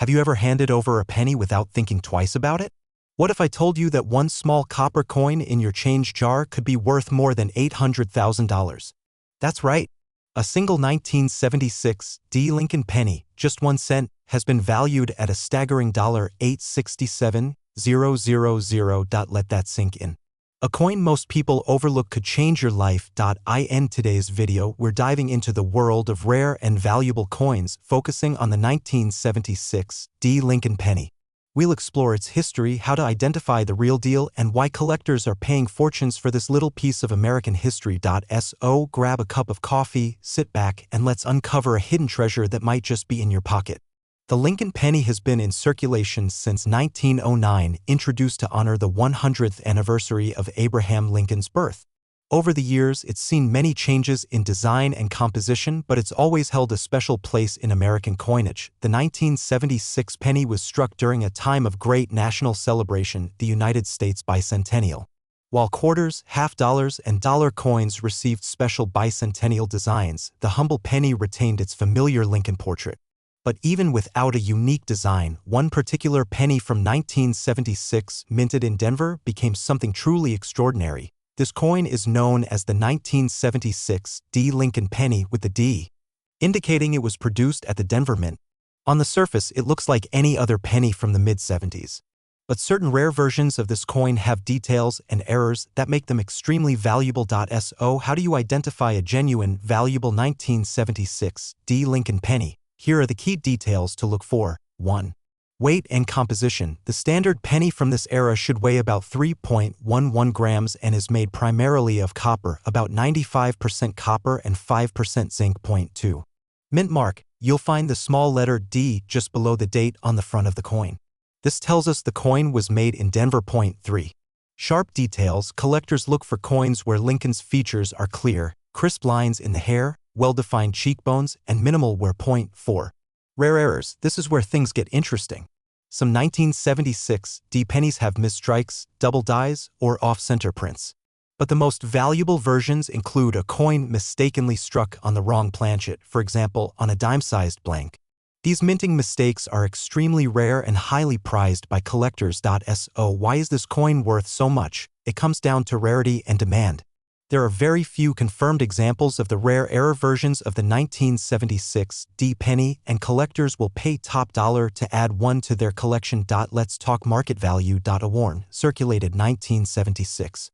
Have you ever handed over a penny without thinking twice about it? What if I told you that one small copper coin in your change jar could be worth more than $800,000? That's right. A single 1976 D. Lincoln penny, just 1 cent, has been valued at a staggering $867,000. Let that sink in. A coin most people overlook could change your life. In today's video, we're diving into the world of rare and valuable coins, focusing on the 1976 D. Lincoln penny. We'll explore its history, how to identify the real deal, and why collectors are paying fortunes for this little piece of American history. So grab a cup of coffee, sit back, and let's uncover a hidden treasure that might just be in your pocket. The Lincoln penny has been in circulation since 1909, introduced to honor the 100th anniversary of Abraham Lincoln's birth. Over the years, it's seen many changes in design and composition, but it's always held a special place in American coinage. The 1976 penny was struck during a time of great national celebration, the United States bicentennial. While quarters, half dollars, and dollar coins received special bicentennial designs, the humble penny retained its familiar Lincoln portrait. But even without a unique design, one particular penny from 1976, minted in Denver, became something truly extraordinary. This coin is known as the 1976 D. Lincoln penny with the D, indicating it was produced at the Denver Mint. On the surface, it looks like any other penny from the mid-70s. But certain rare versions of this coin have details and errors that make them extremely valuable. So how do you identify a genuine, valuable 1976 D. Lincoln penny? Here are the key details to look for. 1. Weight and composition. The standard penny from this era should weigh about 3.11 grams and is made primarily of copper, about 95% copper and 5% zinc. 2. Mint mark. You'll find the small letter D just below the date on the front of the coin. This tells us the coin was made in Denver. 3. Sharp details. Collectors look for coins where Lincoln's features are clear, crisp lines in the hair, well-defined cheekbones, and minimal wear. 4. Rare errors. This is where things get interesting. Some 1976 D pennies have missed strikes, double dies, or off-center prints. But the most valuable versions include a coin mistakenly struck on the wrong planchet, for example, on a dime-sized blank. These minting mistakes are extremely rare and highly prized by collectors. So why is this coin worth so much? It comes down to rarity and demand. There are very few confirmed examples of the rare error versions of the 1976 D penny, and collectors will pay top dollar to add one to their collection. Let's talk market value. A worn, circulated 1976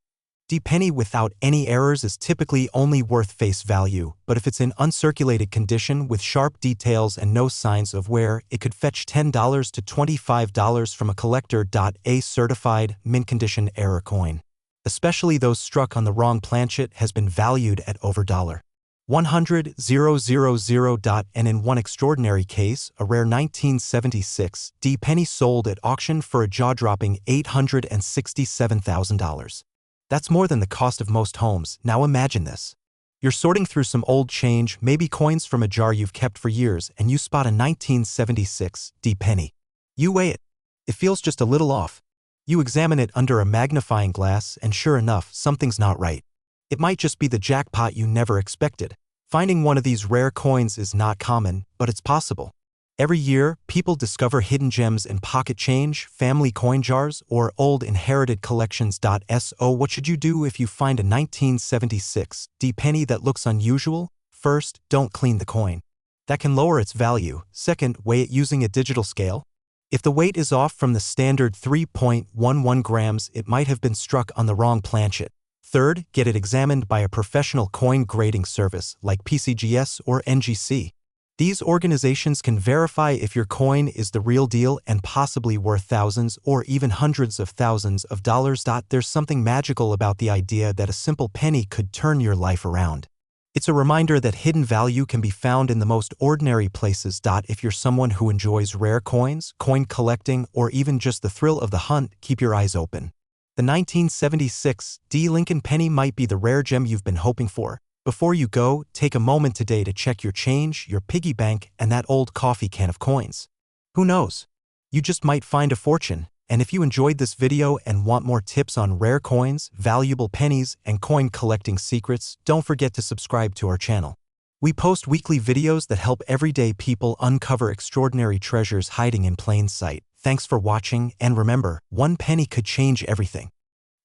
D penny without any errors is typically only worth face value, but if it's in uncirculated condition with sharp details and no signs of wear, it could fetch $10 to $25 from a collector. A certified, mint condition error coin, especially those struck on the wrong planchet, has been valued at over $100,000. And in one extraordinary case, a rare 1976 D penny sold at auction for a jaw-dropping $867,000. That's more than the cost of most homes. Now imagine this. You're sorting through some old change, maybe coins from a jar you've kept for years, and you spot a 1976 D penny. You weigh it. It feels just a little off. You examine it under a magnifying glass, and sure enough, something's not right. It might just be the jackpot you never expected. Finding one of these rare coins is not common, but it's possible. Every year, people discover hidden gems in pocket change, family coin jars, or old inherited collections. So what should you do if you find a 1976 D penny that looks unusual? First, don't clean the coin. That can lower its value. Second, weigh it using a digital scale. If the weight is off from the standard 3.11 grams, it might have been struck on the wrong planchet. Third, get it examined by a professional coin grading service like PCGS or NGC. These organizations can verify if your coin is the real deal and possibly worth thousands or even hundreds of thousands of dollars. There's something magical about the idea that a simple penny could turn your life around. It's a reminder that hidden value can be found in the most ordinary places. If you're someone who enjoys rare coins, coin collecting, or even just the thrill of the hunt, keep your eyes open. The 1976 D. Lincoln penny might be the rare gem you've been hoping for. Before you go, take a moment today to check your change, your piggy bank, and that old coffee can of coins. Who knows? You just might find a fortune. And if you enjoyed this video and want more tips on rare coins, valuable pennies, and coin collecting secrets, don't forget to subscribe to our channel. We post weekly videos that help everyday people uncover extraordinary treasures hiding in plain sight. Thanks for watching, and remember, one penny could change everything.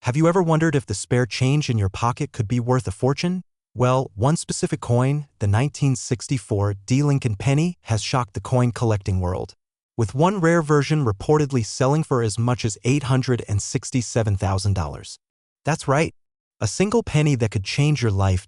Have you ever wondered if the spare change in your pocket could be worth a fortune? Well, one specific coin, the 1964 D. Lincoln penny, has shocked the coin collecting world, with one rare version reportedly selling for as much as $867,000. That's right, a single penny that could change your life.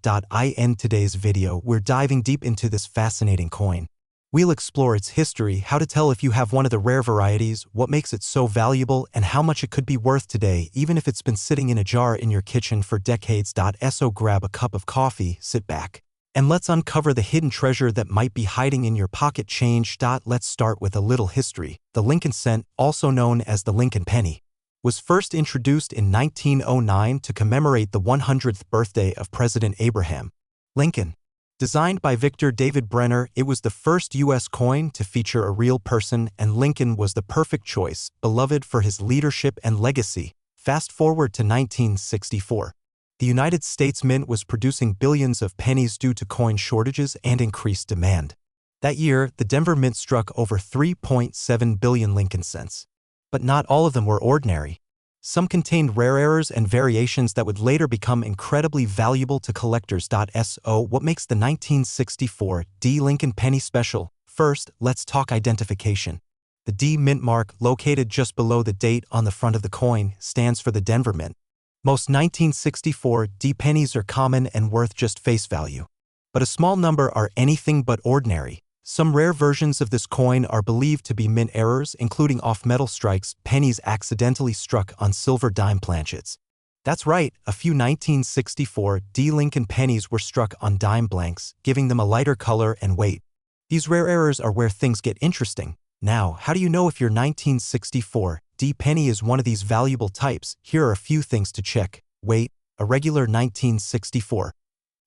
In today's video, we're diving deep into this fascinating coin. We'll explore its history, how to tell if you have one of the rare varieties, what makes it so valuable, and how much it could be worth today, even if it's been sitting in a jar in your kitchen for decades. So grab a cup of coffee, sit back, and let's uncover the hidden treasure that might be hiding in your pocket change. Let's start with a little history. The Lincoln cent, also known as the Lincoln penny, was first introduced in 1909 to commemorate the 100th birthday of President Abraham Lincoln. Designed by Victor David Brenner, it was the first U.S. coin to feature a real person, and Lincoln was the perfect choice, beloved for his leadership and legacy. Fast forward to 1964. The United States Mint was producing billions of pennies due to coin shortages and increased demand. That year, the Denver Mint struck over 3.7 billion Lincoln cents. But not all of them were ordinary. Some contained rare errors and variations that would later become incredibly valuable to collectors. So what makes the 1964 D. Lincoln penny special? First, let's talk identification. The D mint mark, located just below the date on the front of the coin, stands for the Denver Mint. Most 1964 D pennies are common and worth just face value, but a small number are anything but ordinary. Some rare versions of this coin are believed to be mint errors, including off-metal strikes, pennies accidentally struck on silver dime planchets. That's right, a few 1964 D. Lincoln pennies were struck on dime blanks, giving them a lighter color and weight. These rare errors are where things get interesting. Now, how do you know if your 1964 D penny is one of these valuable types? Here are a few things to check. Weight. A regular 1964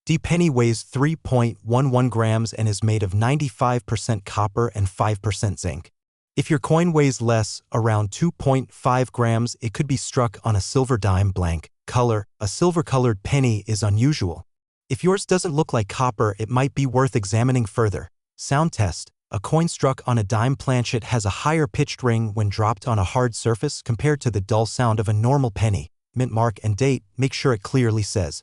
D penny weighs 3.11 grams and is made of 95% copper and 5% zinc. If your coin weighs less, around 2.5 grams, it could be struck on a silver dime blank. Color. A silver-colored penny is unusual. If yours doesn't look like copper, it might be worth examining further. Sound test. A coin struck on a dime planchet has a higher pitched ring when dropped on a hard surface compared to the dull sound of a normal penny. Mint mark and date. Make sure it clearly says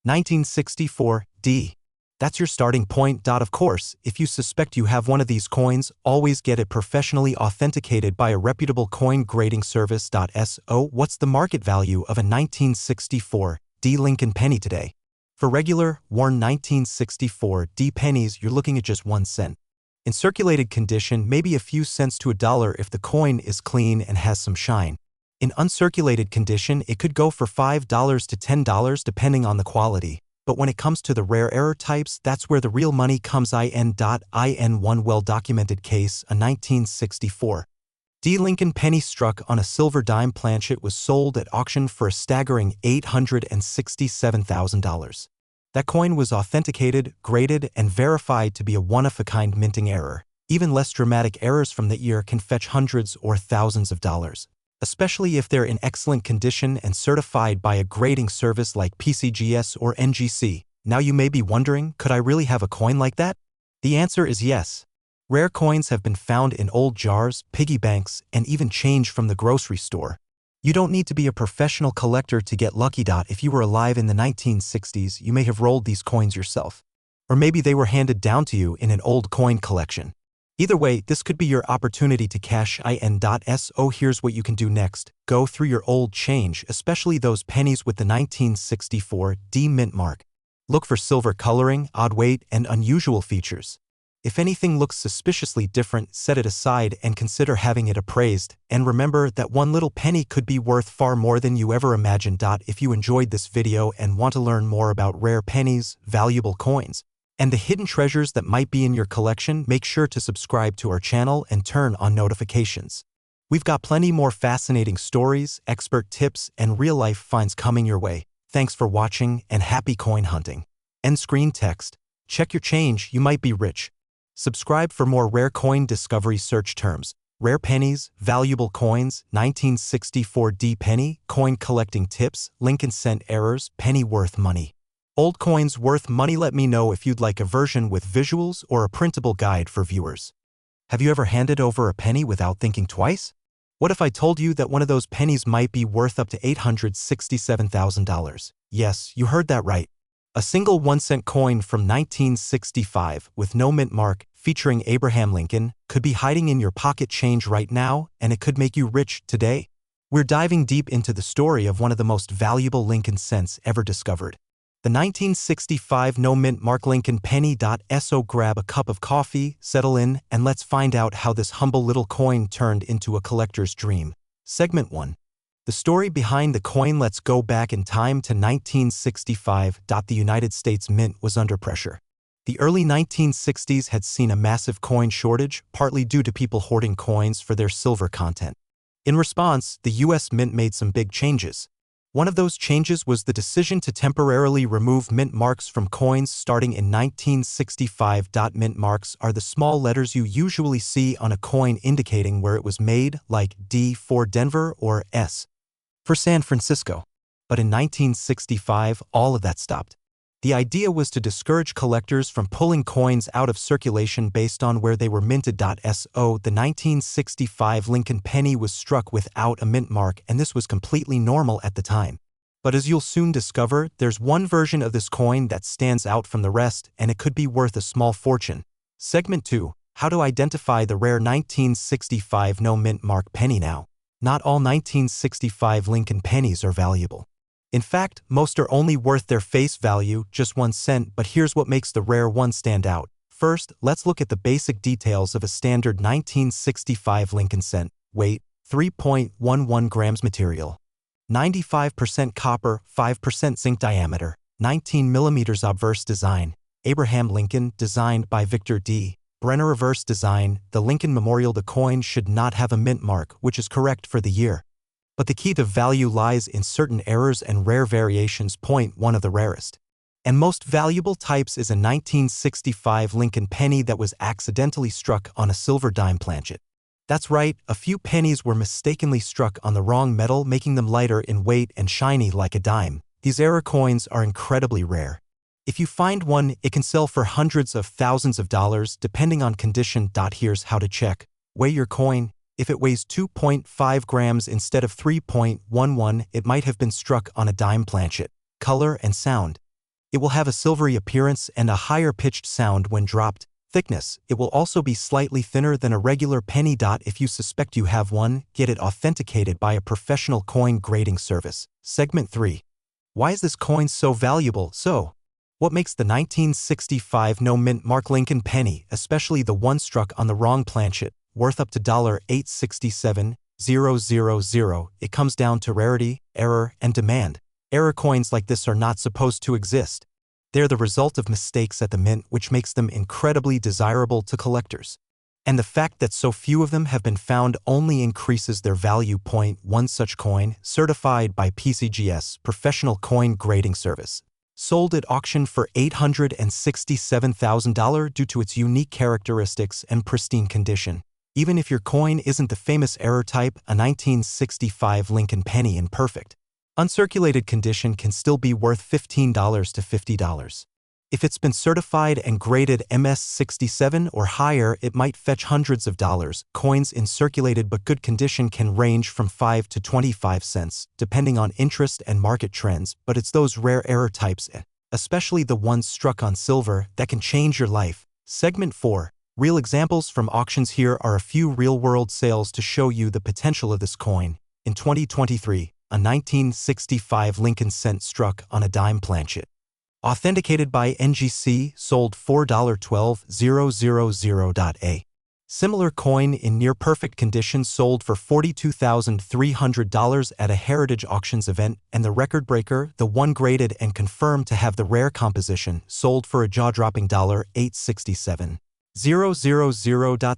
1964 D. That's your starting point. Of course, if you suspect you have one of these coins, always get it professionally authenticated by a reputable coin grading service. So what's the market value of a 1964 D. Lincoln penny today? For regular, worn 1964 D pennies, you're looking at just 1 cent. In circulated condition, maybe a few cents to $1 if the coin is clean and has some shine. In uncirculated condition, it could go for $5 to $10 depending on the quality. But when it comes to the rare error types, that's where the real money comes in. One well-documented case, a 1964 D. Lincoln penny struck on a silver dime planchet was sold at auction for a staggering $867,000. That coin was authenticated, graded, and verified to be a one-of-a-kind minting error. Even less dramatic errors from that year can fetch hundreds or thousands of dollars, especially if they're in excellent condition and certified by a grading service like PCGS or NGC. Now you may be wondering, could I really have a coin like that? The answer is yes. Rare coins have been found in old jars, piggy banks, and even change from the grocery store. You don't need to be a professional collector to get lucky. If you were alive in the 1960s, you may have rolled these coins yourself. Or maybe they were handed down to you in an old coin collection. Either way, this could be your opportunity to cash in. So here's what you can do next. Go through your old change, especially those pennies with the 1964 D mint mark. Look for silver coloring, odd weight, and unusual features. If anything looks suspiciously different, set it aside and consider having it appraised. And remember that one little penny could be worth far more than you ever imagined. If you enjoyed this video and want to learn more about rare pennies, valuable coins, and the hidden treasures that might be in your collection, make sure to subscribe to our channel and turn on notifications. We've got plenty more fascinating stories, expert tips, and real-life finds coming your way. Thanks for watching and happy coin hunting. End screen text. Check your change, you might be rich. Subscribe for more rare coin discovery search terms. Rare pennies, valuable coins, 1964 D penny, coin collecting tips, Lincoln cent errors, penny worth money. Old coins worth money? Let me know if you'd like a version with visuals or a printable guide for viewers. Have you ever handed over a penny without thinking twice? What if I told you that one of those pennies might be worth up to $867,000? Yes, you heard that right. A single 1-cent coin from 1965 with no mint mark, featuring Abraham Lincoln, could be hiding in your pocket change right now, and it could make you rich today. We're diving deep into the story of one of the most valuable Lincoln cents ever discovered. The 1965 no-mint mark Lincoln penny. So grab a cup of coffee, settle in, and let's find out how this humble little coin turned into a collector's dream. Segment 1. The story behind the coin. Let's go back in time to 1965. The United States Mint was under pressure. The early 1960s had seen a massive coin shortage, partly due to people hoarding coins for their silver content. In response, the U.S. Mint made some big changes. One of those changes was the decision to temporarily remove mint marks from coins starting in 1965. Mint marks are the small letters you usually see on a coin indicating where it was made, like D for Denver or S for San Francisco. But in 1965, all of that stopped. The idea was to discourage collectors from pulling coins out of circulation based on where they were minted. So the 1965 Lincoln penny was struck without a mint mark, and this was completely normal at the time. But as you'll soon discover, there's one version of this coin that stands out from the rest, and it could be worth a small fortune. Segment 2. How to identify the rare 1965 no mint mark penny. Now, not all 1965 Lincoln pennies are valuable. In fact, most are only worth their face value, just 1 cent, but here's what makes the rare one stand out. First, let's look at the basic details of a standard 1965 Lincoln cent. Weight, 3.11 grams. Material, 95% copper, 5% zinc. Diameter, 19 millimeters. Obverse design, Abraham Lincoln, designed by Victor D. Brenner. Reverse design, the Lincoln Memorial. The coin should not have a mint mark, which is correct for the year. But the key to value lies in certain errors and rare variations. Point 1 of the rarest and most valuable types is a 1965 Lincoln penny that was accidentally struck on a silver dime planchet. That's right, a few pennies were mistakenly struck on the wrong metal, making them lighter in weight and shiny like a dime. These error coins are incredibly rare. If you find one, it can sell for hundreds of thousands of dollars, depending on condition. Here's how to check. Weigh your coin. If it weighs 2.5 grams instead of 3.11, it might have been struck on a dime planchet. Color and sound. It will have a silvery appearance and a higher pitched sound when dropped. Thickness. It will also be slightly thinner than a regular penny. If you suspect you have one, get it authenticated by a professional coin grading service. Segment 3. Why is this coin so valuable? What makes the 1965 no mint mark Lincoln penny, especially the one struck on the wrong planchet, worth up to $867,000? It comes down to rarity, error, and demand. Error coins like this are not supposed to exist. They're the result of mistakes at the mint, which makes them incredibly desirable to collectors. And the fact that so few of them have been found only increases their value. Point 1 such coin, certified by PCGS, Professional Coin Grading Service, sold at auction for $867,000 due to its unique characteristics and pristine condition. Even if your coin isn't the famous error type, a 1965 Lincoln penny in perfect, uncirculated condition can still be worth $15 to $50. If it's been certified and graded MS67 or higher, it might fetch hundreds of dollars. Coins in circulated but good condition can range from 5 to 25 cents, depending on interest and market trends, but it's those rare error types, especially the ones struck on silver, that can change your life. Segment 4. Real examples from auctions. Here are a few real-world sales to show you the potential of this coin. In 2023, a 1965 Lincoln cent struck on a dime planchet, authenticated by NGC, sold $4.12000. A similar coin in near-perfect condition sold for $42,300 at a Heritage Auctions event, and the record breaker, the one graded and confirmed to have the rare composition, sold for a jaw-dropping $867,000.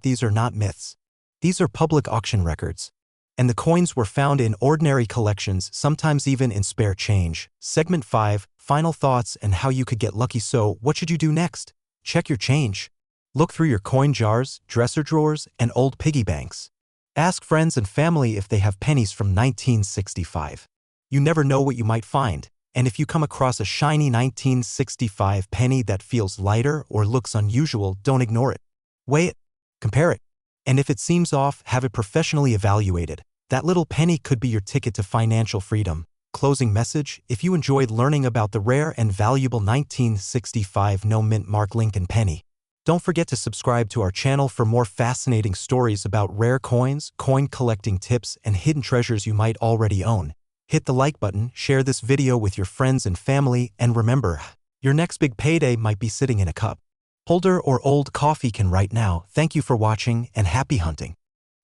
These are not myths. These are public auction records. And the coins were found in ordinary collections, sometimes even in spare change. Segment 5. Final thoughts and how you could get lucky. So, what should you do next? Check your change. Look through your coin jars, dresser drawers, and old piggy banks. Ask friends and family if they have pennies from 1965. You never know what you might find. And if you come across a shiny 1965 penny that feels lighter or looks unusual, don't ignore it. Weigh it, compare it, and if it seems off, have it professionally evaluated. That little penny could be your ticket to financial freedom. Closing message: if you enjoyed learning about the rare and valuable 1965 no-mint mark Lincoln penny, don't forget to subscribe to our channel for more fascinating stories about rare coins, coin collecting tips, and hidden treasures you might already own. Hit the like button, share this video with your friends and family, and remember, your next big payday might be sitting in a cup holder or old coffee can right now. Thank you for watching and happy hunting.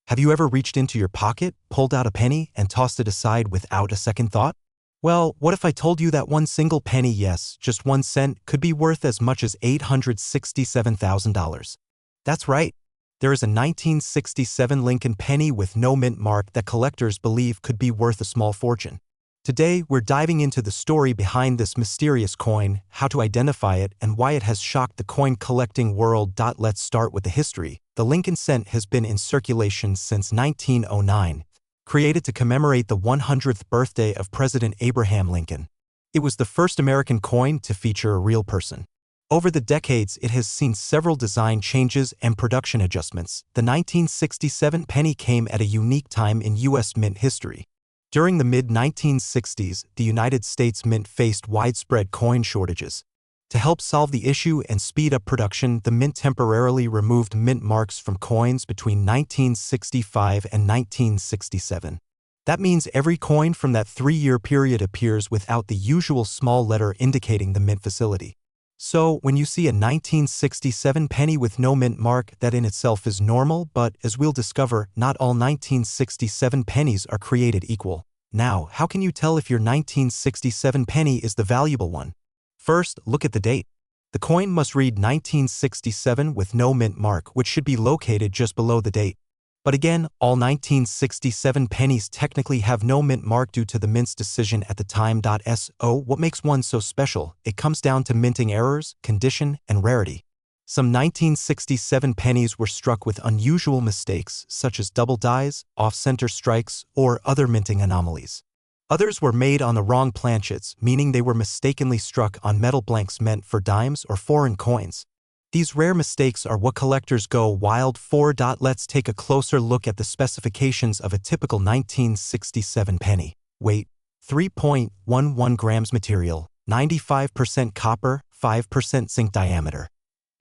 Have you ever reached into your pocket, pulled out a penny, and tossed it aside without a second thought? Well, what if I told you that one single penny, yes, just 1 cent, could be worth as much as $867,000? That's right. There is a 1967 Lincoln penny with no mint mark that collectors believe could be worth a small fortune. Today, we're diving into the story behind this mysterious coin, how to identify it, and why it has shocked the coin collecting world. Let's start with the history. The Lincoln cent has been in circulation since 1909, created to commemorate the 100th birthday of President Abraham Lincoln. It was the first American coin to feature a real person. Over the decades, it has seen several design changes and production adjustments. The 1967 penny came at a unique time in U.S. mint history. During the mid-1960s, the United States Mint faced widespread coin shortages. To help solve the issue and speed up production, the Mint temporarily removed mint marks from coins between 1965 and 1967. That means every coin from that 3-year period appears without the usual small letter indicating the mint facility. So, when you see a 1967 penny with no mint mark, that in itself is normal, but as we'll discover, not all 1967 pennies are created equal. Now, how can you tell if your 1967 penny is the valuable one? First, look at the date. The coin must read 1967 with no mint mark, which should be located just below the date. But again, all 1967 pennies technically have no mint mark due to the mint's decision at the time. So, what makes one so special? It comes down to minting errors, condition, and rarity. Some 1967 pennies were struck with unusual mistakes, such as double dies, off-center strikes, or other minting anomalies. Others were made on the wrong planchets, meaning they were mistakenly struck on metal blanks meant for dimes or foreign coins. These rare mistakes are what collectors go wild for. Let's take a closer look at the specifications of a typical 1967 penny. Weight: 3.11 grams. Material: 95% copper, 5% zinc. Diameter: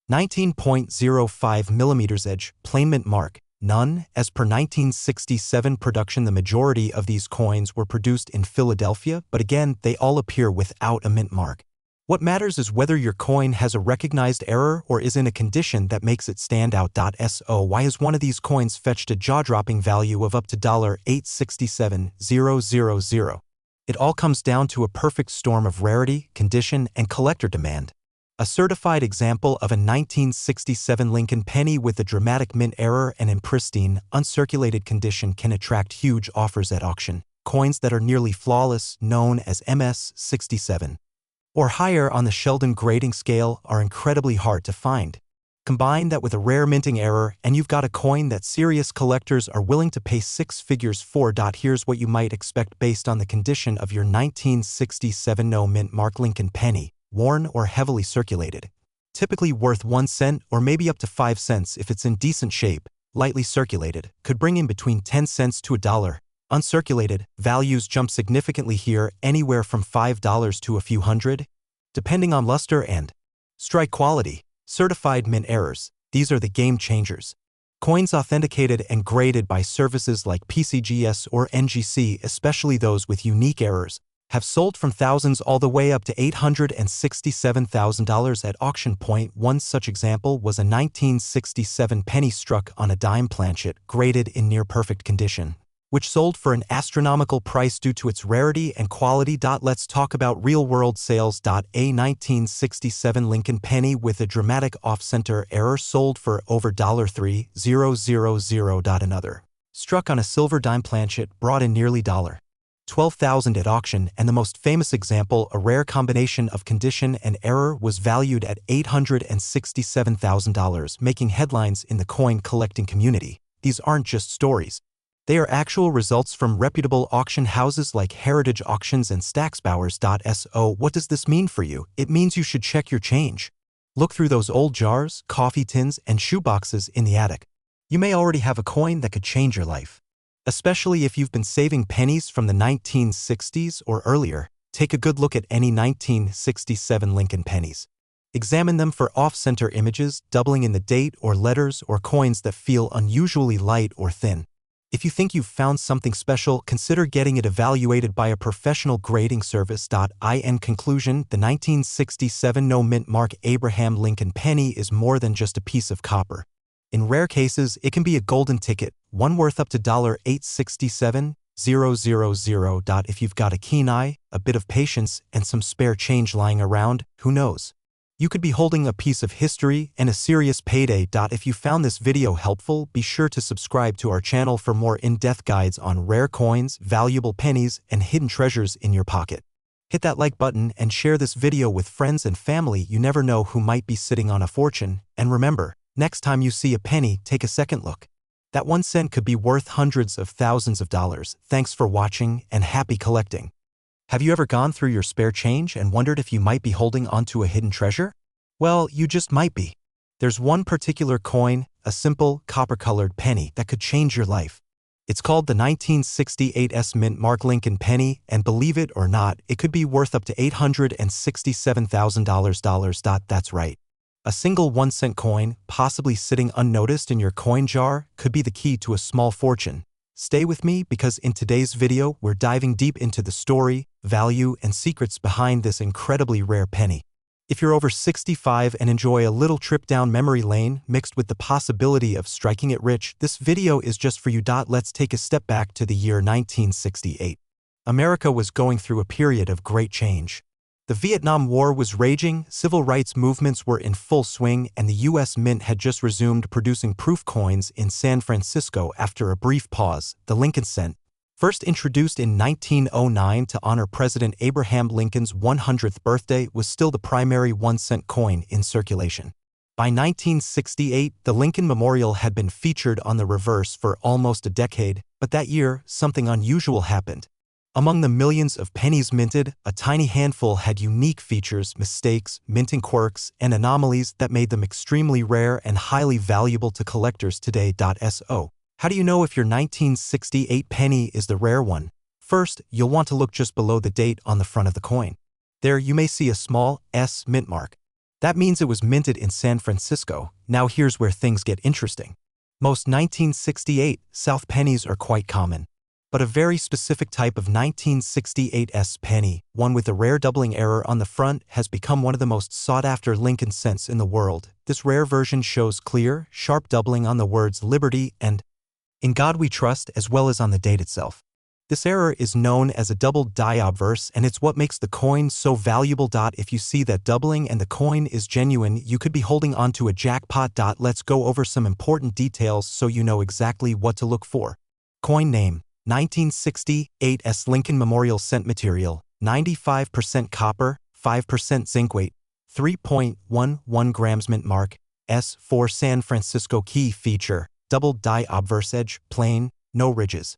19.05 millimeters. Edge: plain mint mark: none. As per 1967 production, the majority of these coins were produced in Philadelphia, but again, they all appear without a mint mark. What matters is whether your coin has a recognized error or is in a condition that makes it stand out. So, why has one of these coins fetched a jaw-dropping value of up to $867,000? It all comes down to a perfect storm of rarity, condition, and collector demand. A certified example of a 1967 Lincoln penny with a dramatic mint error and in pristine, uncirculated condition can attract huge offers at auction. Coins that are nearly flawless, known as MS-67. Or higher on the Sheldon grading scale, are incredibly hard to find. Combine that with a rare minting error, and you've got a coin that serious collectors are willing to pay 6 figures for. Here's what you might expect based on the condition of your 1967 no mint mark Lincoln penny: worn or heavily circulated. Typically worth 1 cent or maybe up to 5 cents if it's in decent shape. Lightly circulated could bring in between 10 cents to $1. Uncirculated, values jump significantly here, anywhere from $5 to a few hundred, depending on luster and strike quality. Certified mint errors: these are the game changers. Coins authenticated and graded by services like PCGS or NGC, especially those with unique errors, have sold from thousands all the way up to $867,000 at auction point. One such example was a 1967 penny struck on a dime planchet, graded in near-perfect condition, which sold for an astronomical price due to its rarity and quality. Let's talk about real-world sales. A 1967 Lincoln penny with a dramatic off-center error sold for over $3,000. Another, struck on a silver dime planchet, brought in nearly $12,000 at auction, and the most famous example, a rare combination of condition and error, was valued at $867,000, making headlines in the coin collecting community. These aren't just stories. They are actual results from reputable auction houses like Heritage Auctions and Stacksbowers.so. What does this mean for you? It means you should check your change. Look through those old jars, coffee tins, and shoeboxes in the attic. You may already have a coin that could change your life. Especially if you've been saving pennies from the 1960s or earlier, take a good look at any 1967 Lincoln pennies. Examine them for off-center images, doubling in the date or letters, or coins that feel unusually light or thin. If you think you've found something special, consider getting it evaluated by a professional grading service. In conclusion, the 1967 no-mint mark Abraham Lincoln penny is more than just a piece of copper. In rare cases, it can be a golden ticket, one worth up to $867,000. If you've got a keen eye, a bit of patience, and some spare change lying around, who knows? You could be holding a piece of history and a serious payday. If you found this video helpful, be sure to subscribe to our channel for more in-depth guides on rare coins, valuable pennies, and hidden treasures in your pocket. Hit that like button and share this video with friends and family. You never know who might be sitting on a fortune. And remember, next time you see a penny, take a second look. That 1 cent could be worth hundreds of thousands of dollars. Thanks for watching and happy collecting. Have you ever gone through your spare change and wondered if you might be holding onto a hidden treasure? Well, you just might be. There's one particular coin, a simple, copper-colored penny, that could change your life. It's called the 1968 mint mark Lincoln penny, and believe it or not, it could be worth up to $867,000. That's right. A single 1 cent coin, possibly sitting unnoticed in your coin jar, could be the key to a small fortune. Stay with me because in today's video, we're diving deep into the story, value, and secrets behind this incredibly rare penny. If you're over 65 and enjoy a little trip down memory lane mixed with the possibility of striking it rich, this video is just for you. Let's take a step back to the year 1968. America was going through a period of great change. The Vietnam War was raging, civil rights movements were in full swing, and the U.S. Mint had just resumed producing proof coins in San Francisco after a brief pause. The Lincoln cent, first introduced in 1909 to honor President Abraham Lincoln's 100th birthday, was still the primary 1 cent coin in circulation. By 1968, the Lincoln Memorial had been featured on the reverse for almost a decade, but that year, something unusual happened. Among the millions of pennies minted, a tiny handful had unique features, mistakes, minting quirks, and anomalies that made them extremely rare and highly valuable to collectors today. So, how do you know if your 1968 penny is the rare one? First, you'll want to look just below the date on the front of the coin. There you may see a small S mint mark. That means it was minted in San Francisco. Now here's where things get interesting. Most 1968 South pennies are quite common. But a very specific type of 1968 S penny, one with a rare doubling error on the front, has become one of the most sought-after Lincoln cents in the world. This rare version shows clear, sharp doubling on the words Liberty and In God We Trust, as well as on the date itself. This error is known as a double die obverse, and it's what makes the coin so valuable. If you see that doubling and the coin is genuine, you could be holding onto a jackpot. Let's go over some important details so you know exactly what to look for. Coin name: 1968 S Lincoln Memorial Cent. Material: 95% copper, 5% zinc. Weight: 3.11 grams. Mint mark S4 San Francisco. Key feature: double die obverse edge, plain, no ridges.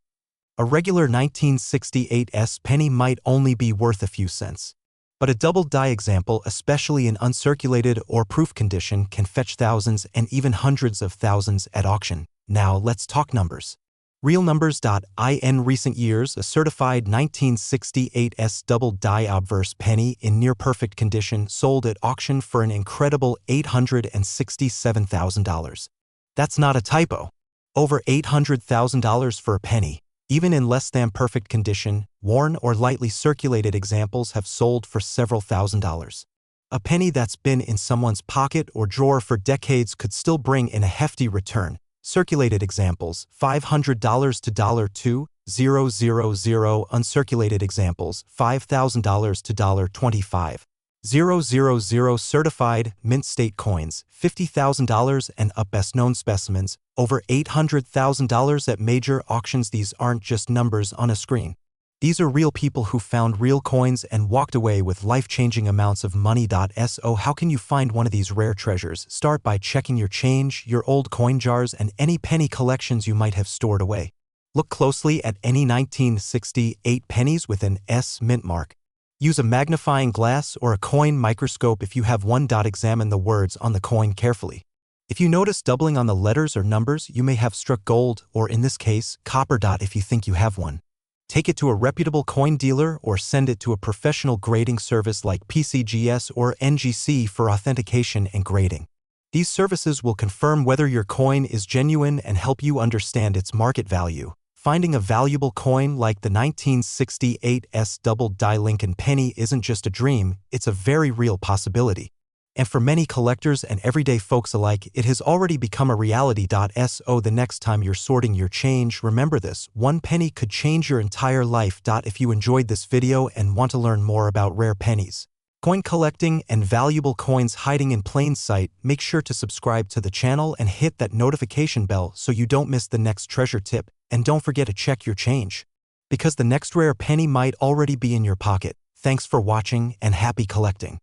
A regular 1968 S penny might only be worth a few cents. But a double die example, especially in uncirculated or proof condition, can fetch thousands and even hundreds of thousands at auction. Now let's talk numbers. Real numbers. In recent years, a certified 1968 S double die obverse penny in near-perfect condition sold at auction for an incredible $867,000. That's not a typo. Over $800,000 for a penny. Even in less than perfect condition, worn or lightly circulated examples have sold for several $1,000s. A penny that's been in someone's pocket or drawer for decades could still bring in a hefty return. Circulated examples, $500 to $2,000. Uncirculated examples, $5,000 to $25,000. Certified mint state coins, $50,000 and up. Best known specimens, over $800,000 at major auctions. These aren't just numbers on a screen. These are real people who found real coins and walked away with life-changing amounts of money. So how can you find one of these rare treasures? Start by checking your change, your old coin jars, and any penny collections you might have stored away. Look closely at any 1968 pennies with an S mint mark. Use a magnifying glass or a coin microscope if you have one. Examine the words on the coin carefully. If you notice doubling on the letters or numbers, you may have struck gold, or in this case, copper. If you think you have one, take it to a reputable coin dealer or send it to a professional grading service like PCGS or NGC for authentication and grading. These services will confirm whether your coin is genuine and help you understand its market value. Finding a valuable coin like the 1968 S double die Lincoln penny isn't just a dream, it's a very real possibility. And for many collectors and everyday folks alike, it has already become a reality. So the next time you're sorting your change, remember this: one penny could change your entire life. If you enjoyed this video and want to learn more about rare pennies, coin collecting, and valuable coins hiding in plain sight, make sure to subscribe to the channel and hit that notification bell so you don't miss the next treasure tip. And don't forget to check your change, because the next rare penny might already be in your pocket. Thanks for watching and happy collecting.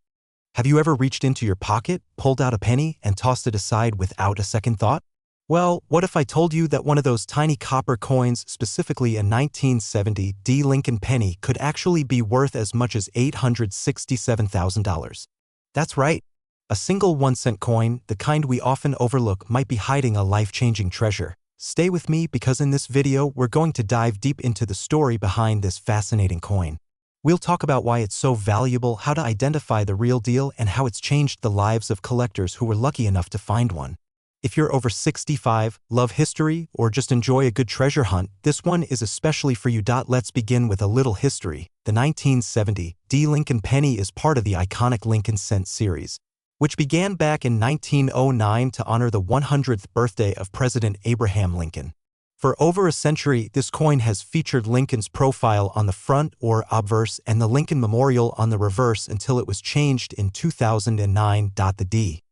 Have you ever reached into your pocket, pulled out a penny, and tossed it aside without a second thought? Well, what if I told you that one of those tiny copper coins, specifically a 1970 D Lincoln penny, could actually be worth as much as $867,000? That's right. A single 1-cent coin, the kind we often overlook, might be hiding a life-changing treasure. Stay with me, because in this video we're going to dive deep into the story behind this fascinating coin. We'll talk about why it's so valuable, how to identify the real deal, and how it's changed the lives of collectors who were lucky enough to find one. If you're over 65, love history, or just enjoy a good treasure hunt, this one is especially for you. Let's begin with a little history. The 1970 D Lincoln penny is part of the iconic Lincoln cent series, which began back in 1909 to honor the 100th birthday of President Abraham Lincoln. For over a century, this coin has featured Lincoln's profile on the front or obverse and the Lincoln Memorial on the reverse until it was changed in 2009. The D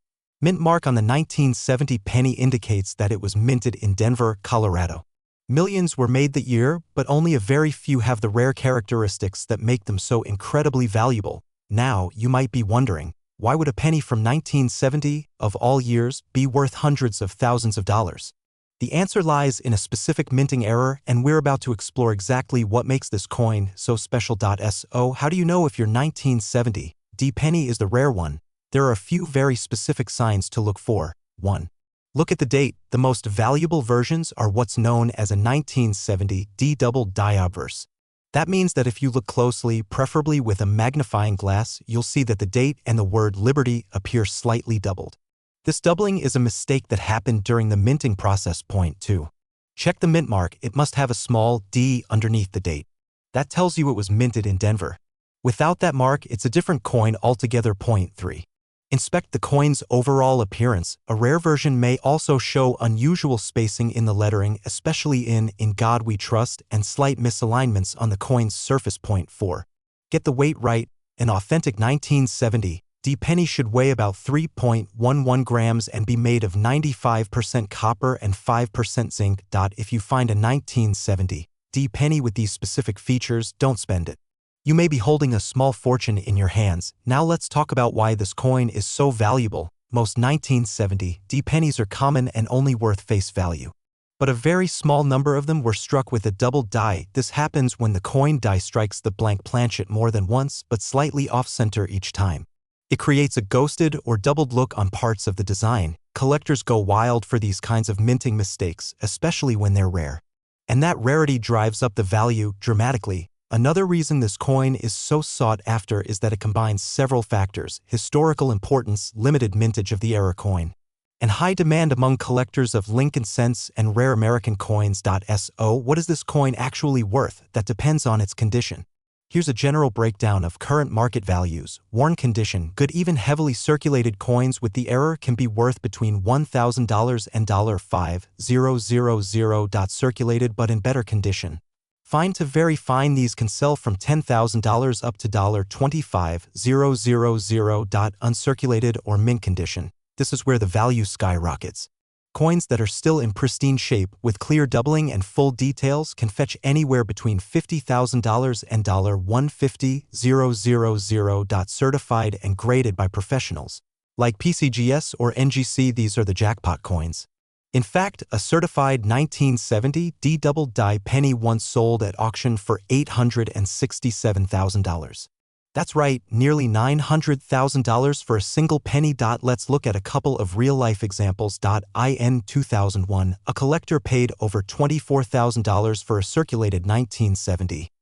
mint mark on the 1970 penny indicates that it was minted in Denver, Colorado. Millions were made that year, but only a very few have the rare characteristics that make them so incredibly valuable. Now, you might be wondering, why would a penny from 1970, of all years, be worth hundreds of thousands of dollars? The answer lies in a specific minting error, and we're about to explore exactly what makes this coin so special. So, how do you know if your 1970 D penny is the rare one? There are a few very specific signs to look for. 1. Look at the date. The most valuable versions are what's known as a 1970 D double die obverse. That means that if you look closely, preferably with a magnifying glass, you'll see that the date and the word Liberty appear slightly doubled. This doubling is a mistake that happened during the minting process. Point 2. Check the mint mark. It must have a small D underneath the date. That tells you it was minted in Denver. Without that mark, it's a different coin altogether. Point 3. Inspect the coin's overall appearance. A rare version may also show unusual spacing in the lettering, especially in God We Trust, and slight misalignments on the coin's surface. Point 4. Get the weight right. An authentic 1970 D penny should weigh about 3.11 grams and be made of 95% copper and 5% zinc. If you find a 1970 D penny with these specific features, don't spend it. You may be holding a small fortune in your hands. Now let's talk about why this coin is so valuable. Most 1970 D pennies are common and only worth face value, but a very small number of them were struck with a double die. This happens when the coin die strikes the blank planchet more than once, but slightly off-center each time. It creates a ghosted or doubled look on parts of the design. Collectors go wild for these kinds of minting mistakes, especially when they're rare. And that rarity drives up the value dramatically. Another reason this coin is so sought after is that it combines several factors: historical importance, limited mintage of the era coin, and high demand among collectors of Lincoln cents and rare American coins. So, what is this coin actually worth? That depends on its condition. Here's a general breakdown of current market values. Worn condition: good, even heavily circulated coins with the error can be worth between $1,000 and $5,000. Circulated but in better condition: fine to very fine, these can sell from $10,000 up to $25,000. Uncirculated or mint condition: this is where the value skyrockets. Coins that are still in pristine shape with clear doubling and full details can fetch anywhere between $50,000 and $150,000. Certified and graded by professionals like PCGS or NGC, these are the jackpot coins. In fact, a certified 1970 D-double-die penny once sold at auction for $867,000. That's right, nearly $900,000 for a single penny. Let's look at a couple of real-life examples. In 2001, a collector paid over $24,000 for a circulated 1970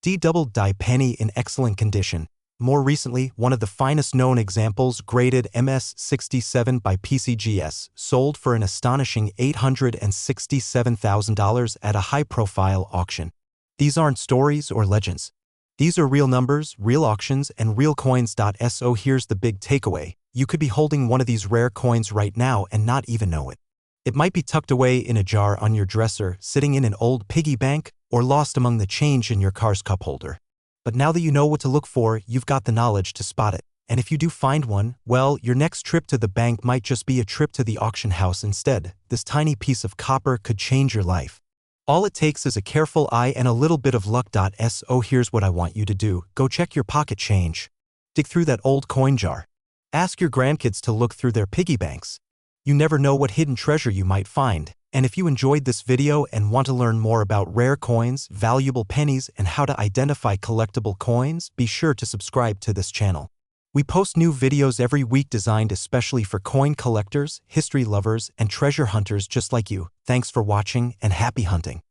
D-double-die penny in excellent condition. More recently, one of the finest known examples, graded MS-67 by PCGS, sold for an astonishing $867,000 at a high-profile auction. These aren't stories or legends. These are real numbers, real auctions, and real coins. So here's the big takeaway. You could be holding one of these rare coins right now and not even know it. It might be tucked away in a jar on your dresser, sitting in an old piggy bank, or lost among the change in your car's cup holder. But now that you know what to look for, you've got the knowledge to spot it. And if you do find one, well, your next trip to the bank might just be a trip to the auction house instead. This tiny piece of copper could change your life. All it takes is a careful eye and a little bit of luck. So here's what I want you to do. Go check your pocket change. Dig through that old coin jar. Ask your grandkids to look through their piggy banks. You never know what hidden treasure you might find. And if you enjoyed this video and want to learn more about rare coins, valuable pennies, and how to identify collectible coins, be sure to subscribe to this channel. We post new videos every week designed especially for coin collectors, history lovers, and treasure hunters just like you. Thanks for watching and happy hunting.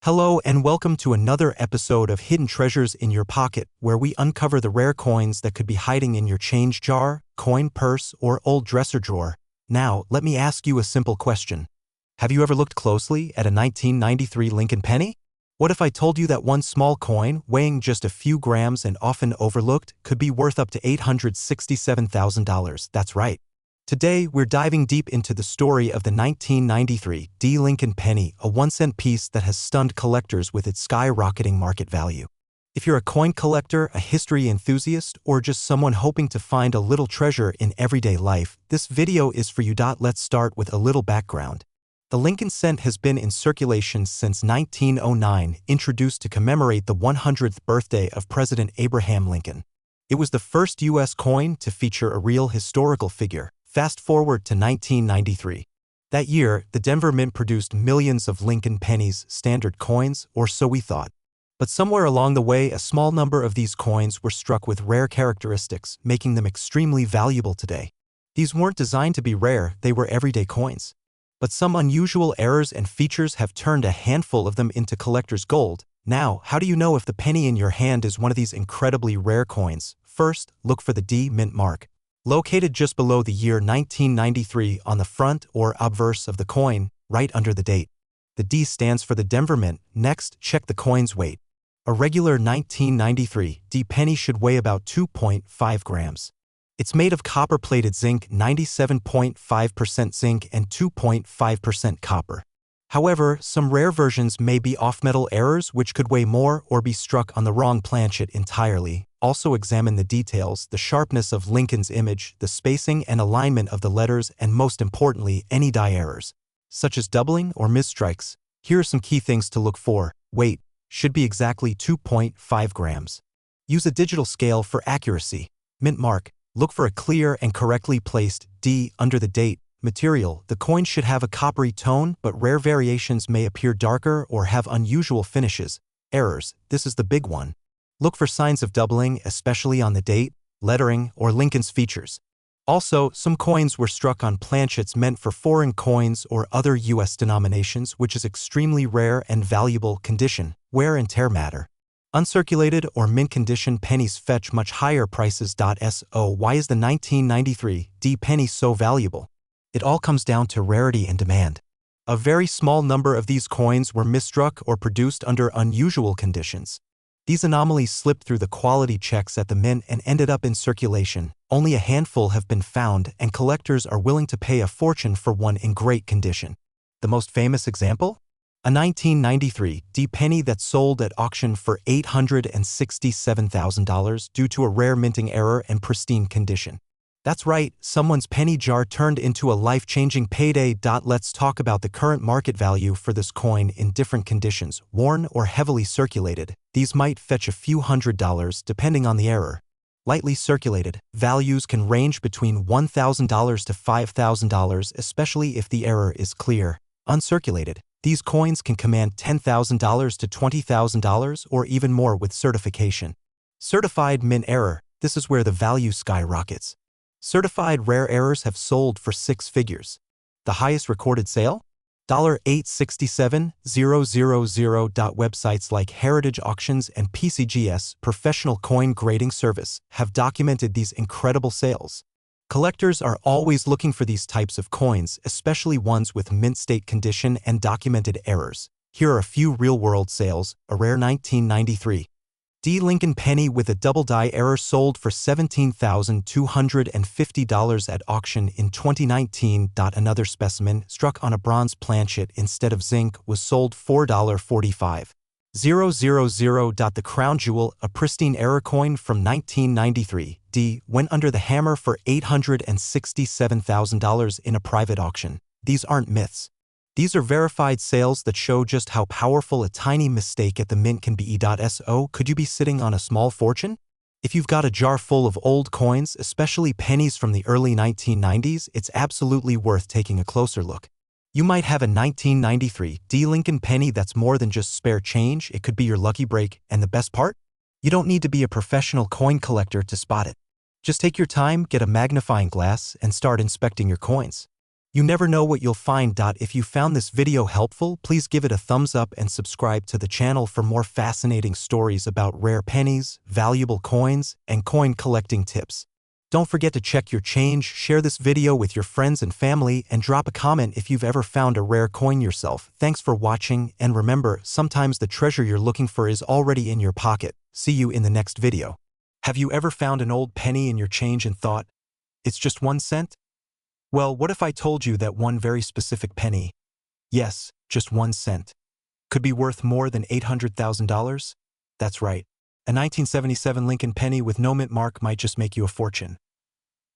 Hello and welcome to another episode of Hidden Treasures in Your Pocket, where we uncover the rare coins that could be hiding in your change jar, coin purse, or old dresser drawer. Now, let me ask you a simple question. Have you ever looked closely at a 1993 Lincoln penny? What if I told you that one small coin, weighing just a few grams and often overlooked, could be worth up to $867,000? That's right. Today, we're diving deep into the story of the 1993 D. Lincoln penny, a 1-cent piece that has stunned collectors with its skyrocketing market value. If you're a coin collector, a history enthusiast, or just someone hoping to find a little treasure in everyday life, this video is for you. Let's start with a little background. The Lincoln cent has been in circulation since 1909, introduced to commemorate the 100th birthday of President Abraham Lincoln. It was the first U.S. coin to feature a real historical figure. Fast forward to 1993. That year, the Denver Mint produced millions of Lincoln pennies, standard coins, or so we thought. But somewhere along the way, a small number of these coins were struck with rare characteristics, making them extremely valuable today. These weren't designed to be rare, they were everyday coins. But some unusual errors and features have turned a handful of them into collector's gold. Now, how do you know if the penny in your hand is one of these incredibly rare coins? First, look for the D mint mark. Located just below the year 1993 on the front or obverse of the coin, right under the date. The D stands for the Denver Mint. Next, check the coin's weight. A regular 1993 D penny should weigh about 2.5 grams. It's made of copper-plated zinc, 97.5% zinc and 2.5% copper. However, some rare versions may be off-metal errors which could weigh more or be struck on the wrong planchet entirely. Also examine the details, the sharpness of Lincoln's image, the spacing and alignment of the letters, and most importantly, any die errors, such as doubling or misstrikes. Here are some key things to look for. Weight should be exactly 2.5 grams. Use a digital scale for accuracy. Mint mark. Look for a clear and correctly placed D under the date. Material. The coin should have a coppery tone, but rare variations may appear darker or have unusual finishes. Errors. This is the big one. Look for signs of doubling, especially on the date, lettering, or Lincoln's features. Also, some coins were struck on planchets meant for foreign coins or other U.S. denominations, which is extremely rare and valuable condition. Wear and tear matter. Uncirculated or mint condition pennies fetch much higher prices. So why is the 1993 D penny so valuable? It all comes down to rarity and demand. A very small number of these coins were misstruck or produced under unusual conditions. These anomalies slipped through the quality checks at the mint and ended up in circulation. Only a handful have been found, and collectors are willing to pay a fortune for one in great condition. The most famous example? A 1993 D penny that sold at auction for $867,000 due to a rare minting error and pristine condition. That's right, someone's penny jar turned into a life-changing payday. Let's talk about the current market value for this coin in different conditions, worn or heavily circulated. These might fetch a few $100s depending on the error. Lightly circulated, values can range between $1,000 to $5,000, especially if the error is clear. Uncirculated, these coins can command $10,000 to $20,000 or even more with certification. Certified mint error, this is where the value skyrockets. Certified rare errors have sold for six figures. The highest recorded sale? $867,000. Websites like Heritage Auctions and PCGS, Professional Coin Grading Service, have documented these incredible sales. Collectors are always looking for these types of coins, especially ones with mint state condition and documented errors. Here are a few real-world sales. A rare 1993 D. Lincoln penny with a double die error sold for $17,250 at auction in 2019. Another specimen, struck on a bronze planchet instead of zinc, was sold $4.45. The crown jewel, a pristine error coin from 1993, D, went under the hammer for $867,000 in a private auction. These aren't myths. These are verified sales that show just how powerful a tiny mistake at the mint can be. So, could you be sitting on a small fortune? If you've got a jar full of old coins, especially pennies from the early 1990s, it's absolutely worth taking a closer look. You might have a 1993 D. Lincoln penny that's more than just spare change. It could be your lucky break, and the best part? You don't need to be a professional coin collector to spot it. Just take your time, get a magnifying glass, and start inspecting your coins. You never know what you'll find. If you found this video helpful, please give it a thumbs up and subscribe to the channel for more fascinating stories about rare pennies, valuable coins, and coin collecting tips. Don't forget to check your change, share this video with your friends and family, and drop a comment if you've ever found a rare coin yourself. Thanks for watching, and remember, sometimes the treasure you're looking for is already in your pocket. See you in the next video. Have you ever found an old penny in your change and thought, it's just 1 cent? Well, what if I told you that one very specific penny, yes, just 1 cent, could be worth more than $800,000? That's right. A 1977 Lincoln penny with no mint mark might just make you a fortune.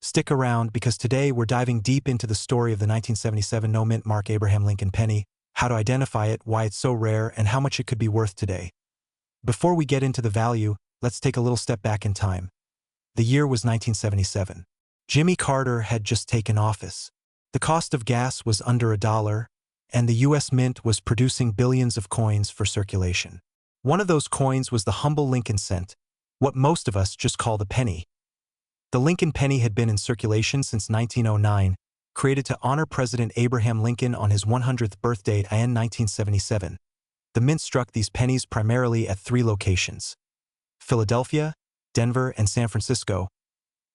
Stick around, because today we're diving deep into the story of the 1977 no mint mark Abraham Lincoln penny, how to identify it, why it's so rare, and how much it could be worth today. Before we get into the value, let's take a little step back in time. The year was 1977. Jimmy Carter had just taken office. The cost of gas was under $1, and the U.S. Mint was producing billions of coins for circulation. One of those coins was the humble Lincoln cent, what most of us just call the penny. The Lincoln penny had been in circulation since 1909, created to honor President Abraham Lincoln on his 100th birthday in 1977. The mint struck these pennies primarily at 3 locations: Philadelphia, Denver, and San Francisco.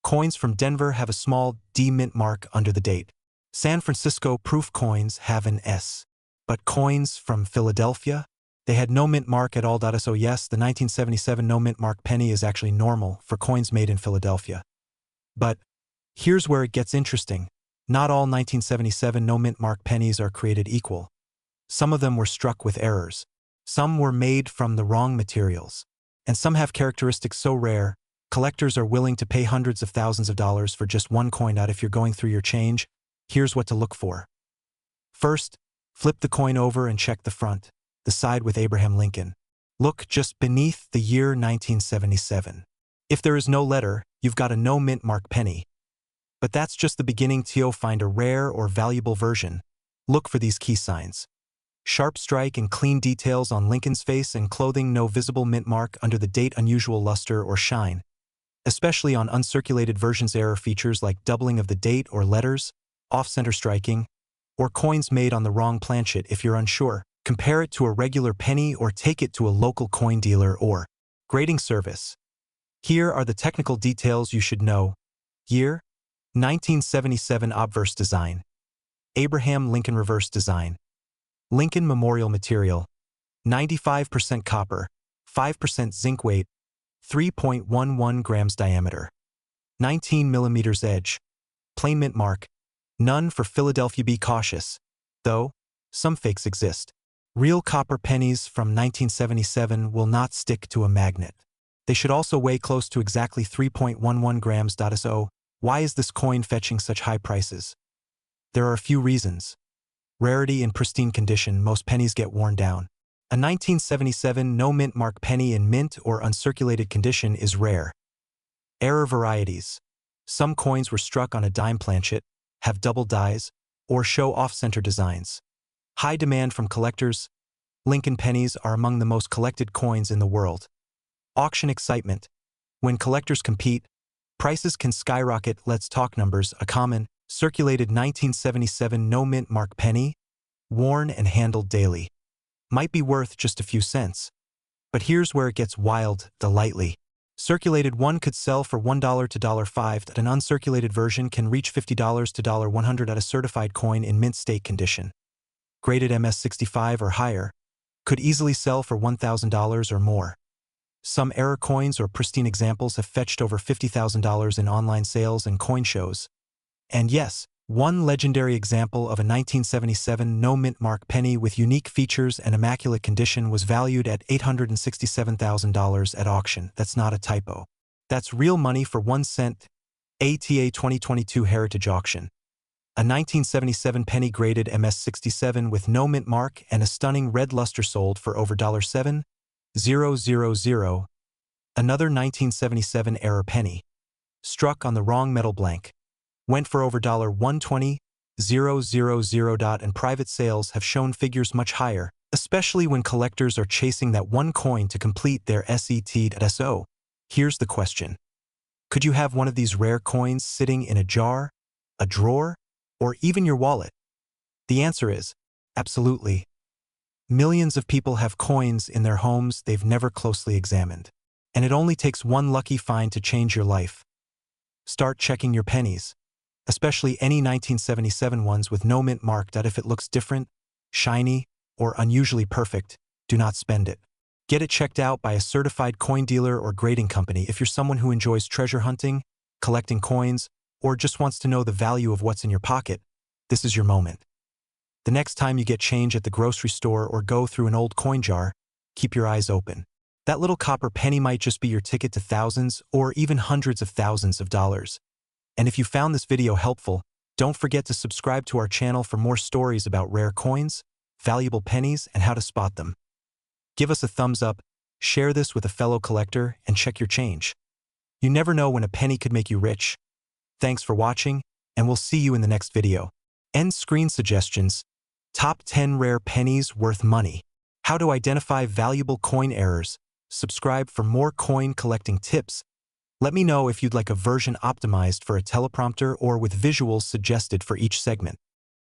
Coins from Denver have a small D mint mark under the date. San Francisco proof coins have an S. But coins from Philadelphia, they had no mint mark at all. So yes, the 1977 no mint mark penny is actually normal for coins made in Philadelphia. But here's where it gets interesting. Not all 1977 no mint mark pennies are created equal. Some of them were struck with errors. Some were made from the wrong materials. And some have characteristics so rare, collectors are willing to pay hundreds of thousands of dollars for just one coin. If you're going through your change, here's what to look for. First, flip the coin over and check the front, the side with Abraham Lincoln. Look just beneath the year 1977. If there is no letter, you've got a no mint mark penny. But that's just the beginning. To find a rare or valuable version, look for these key signs. Sharp strike and clean details on Lincoln's face and clothing, no visible mint mark under the date, unusual luster or shine. Especially on uncirculated versions, error features like doubling of the date or letters, off-center striking, or coins made on the wrong planchet. If you're unsure, compare it to a regular penny or take it to a local coin dealer or grading service. Here are the technical details you should know. Year: 1977 obverse design. Abraham Lincoln reverse design. Lincoln memorial material: 95% copper, 5% zinc, weight 3.11 grams, diameter 19 millimeters, edge plain mint mark, none for Philadelphia. Be cautious, though, some fakes exist. Real copper pennies from 1977 will not stick to a magnet. They should also weigh close to exactly 3.11 grams. So, why is this coin fetching such high prices? There are a few reasons. Rarity in pristine condition: most pennies get worn down. A 1977 no mint mark penny in mint or uncirculated condition is rare. Error varieties: some coins were struck on a dime planchet, have double dies, or show off-center designs. High demand from collectors. Lincoln pennies are among the most collected coins in the world. Auction excitement. When collectors compete, prices can skyrocket. Let's talk numbers. A common, circulated 1977 no-mint mark penny, worn and handled daily. Might be worth just a few cents. But here's where it gets wild, delightly. Circulated one could sell for $1 to $5. An uncirculated version can reach $50 to $100 at a certified coin in mint state condition. Graded MS65 or higher, could easily sell for $1,000 or more. Some error coins or pristine examples have fetched over $50,000 in online sales and coin shows. And yes, one legendary example of a 1977 no-mint mark penny with unique features and immaculate condition was valued at $867,000 at auction. That's not a typo. That's real money for 1 cent. ATA 2022 Heritage Auction. A 1977 penny graded MS67 with no mint mark and a stunning red luster sold for over $7,000. Another 1977 error penny. Struck on the wrong metal blank. Went for over $120,000. And private sales have shown figures much higher, especially when collectors are chasing that one coin to complete their set. Here's the question. Could you have one of these rare coins sitting in a jar, a drawer, or even your wallet? The answer is, absolutely. Millions of people have coins in their homes they've never closely examined. And it only takes one lucky find to change your life. Start checking your pennies, especially any 1977 ones with no mint mark. If it looks different, shiny, or unusually perfect, do not spend it. Get it checked out by a certified coin dealer or grading company. If you're someone who enjoys treasure hunting, collecting coins, or just wants to know the value of what's in your pocket, this is your moment. The next time you get change at the grocery store or go through an old coin jar, keep your eyes open. That little copper penny might just be your ticket to thousands or even hundreds of thousands of dollars. And if you found this video helpful, don't forget to subscribe to our channel for more stories about rare coins, valuable pennies, and how to spot them. Give us a thumbs up, share this with a fellow collector, and check your change. You never know when a penny could make you rich. Thanks for watching, and we'll see you in the next video. End screen suggestions. Top 10 rare pennies worth money. How to identify valuable coin errors. Subscribe for more coin collecting tips. Let me know if you'd like a version optimized for a teleprompter or with visuals suggested for each segment.